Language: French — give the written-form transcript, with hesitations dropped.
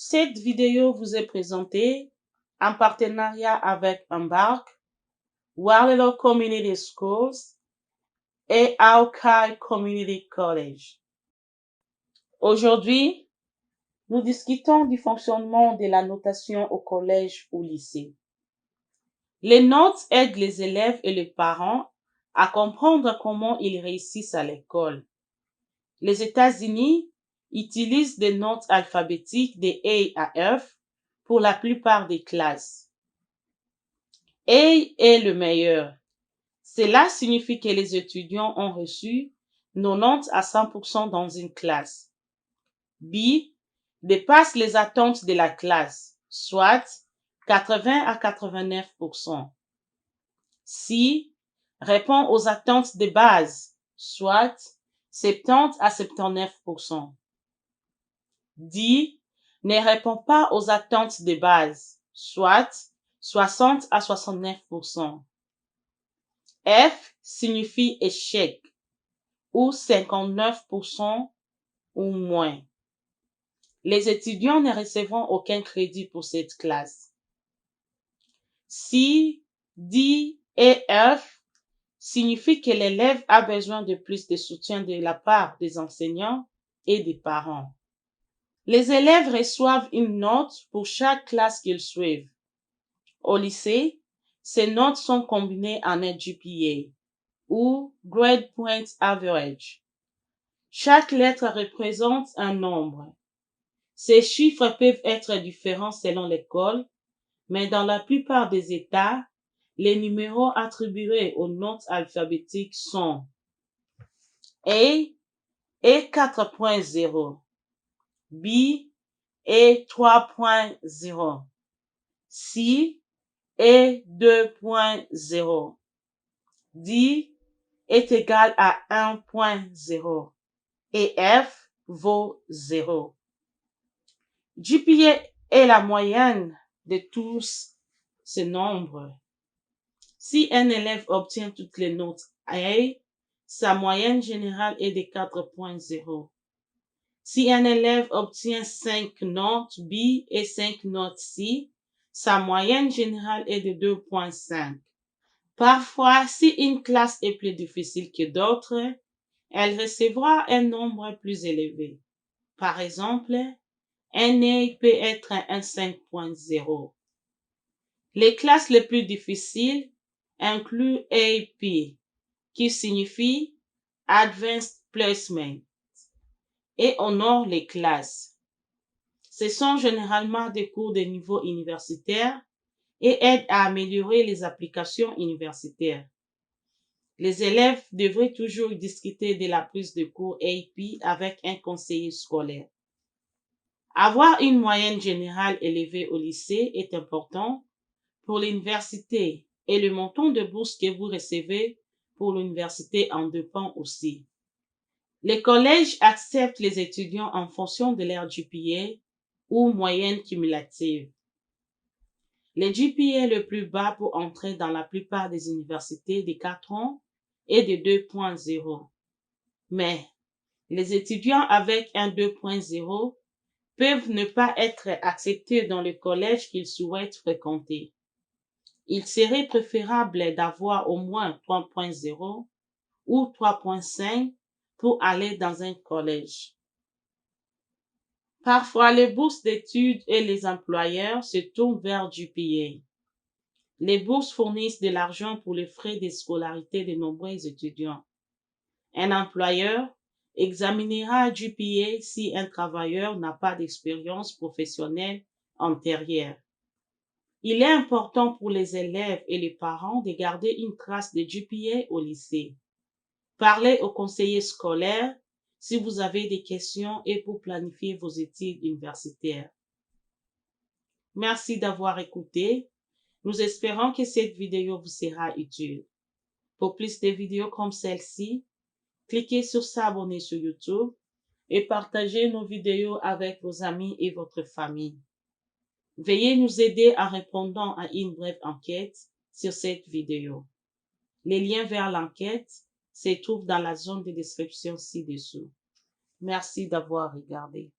Cette vidéo vous est présentée en partenariat avec Embark, Warlelo Community Schools et Hawkeye Community College. Aujourd'hui, nous discutons du fonctionnement de la notation au collège ou lycée. Les notes aident les élèves et les parents à comprendre comment ils réussissent à l'école. Les États-Unis utilisent des notes alphabétiques de A à F pour la plupart des classes. A est le meilleur. Cela signifie que les étudiants ont reçu 90 à 100% dans une classe. B dépasse les attentes de la classe, soit 80 à 89%. C répond aux attentes de base, soit 70 à 79%. D ne répond pas aux attentes de base, soit 60 à 69%. F signifie échec, ou 59% ou moins. Les étudiants ne recevront aucun crédit pour cette classe. C, D et F signifient que l'élève a besoin de plus de soutien de la part des enseignants et des parents. Les élèves reçoivent une note pour chaque classe qu'ils suivent. Au lycée, ces notes sont combinées en un GPA, ou Grade Point Average. Chaque lettre représente un nombre. Ces chiffres peuvent être différents selon l'école, mais dans la plupart des États, les numéros attribués aux notes alphabétiques sont A et 4.0, B et 3.0, C et 2.0, D est égal à 1.0 et F vaut 0. GPA est la moyenne de tous ces nombres. Si un élève obtient toutes les notes A, sa moyenne générale est de 4.0. Si un élève obtient 5 notes B et 5 notes C, sa moyenne générale est de 2.5. Parfois, si une classe est plus difficile que d'autres, elle recevra un nombre plus élevé. Par exemple, un A peut être un 5.0. Les classes les plus difficiles incluent AP, qui signifie Advanced Placement, et honorent les classes. Ce sont généralement des cours de niveau universitaire et aident à améliorer les applications universitaires. Les élèves devraient toujours discuter de la prise de cours AP avec un conseiller scolaire. Avoir une moyenne générale élevée au lycée est important pour l'université et le montant de bourse que vous recevez pour l'université en dépend aussi. Les collèges acceptent les étudiants en fonction de leur GPA ou moyenne cumulative. Le GPA le plus bas pour entrer dans la plupart des universités de 4 ans est de 2.0. Mais les étudiants avec un 2.0 peuvent ne pas être acceptés dans le collège qu'ils souhaitent fréquenter. Il serait préférable d'avoir au moins 3.0 ou 3.5 pour aller dans un collège. Parfois, les bourses d'études et les employeurs se tournent vers GPA. Les bourses fournissent de l'argent pour les frais de scolarité de nombreux étudiants. Un employeur examinera GPA si un travailleur n'a pas d'expérience professionnelle antérieure. Il est important pour les élèves et les parents de garder une trace de GPA au lycée. Parlez au conseiller scolaire si vous avez des questions et pour planifier vos études universitaires. Merci d'avoir écouté. Nous espérons que cette vidéo vous sera utile. Pour plus de vidéos comme celle-ci, cliquez sur s'abonner sur YouTube et partagez nos vidéos avec vos amis et votre famille. Veuillez nous aider en répondant à une brève enquête sur cette vidéo. Les liens vers l'enquête se trouvent dans la zone de description ci-dessous. Merci d'avoir regardé.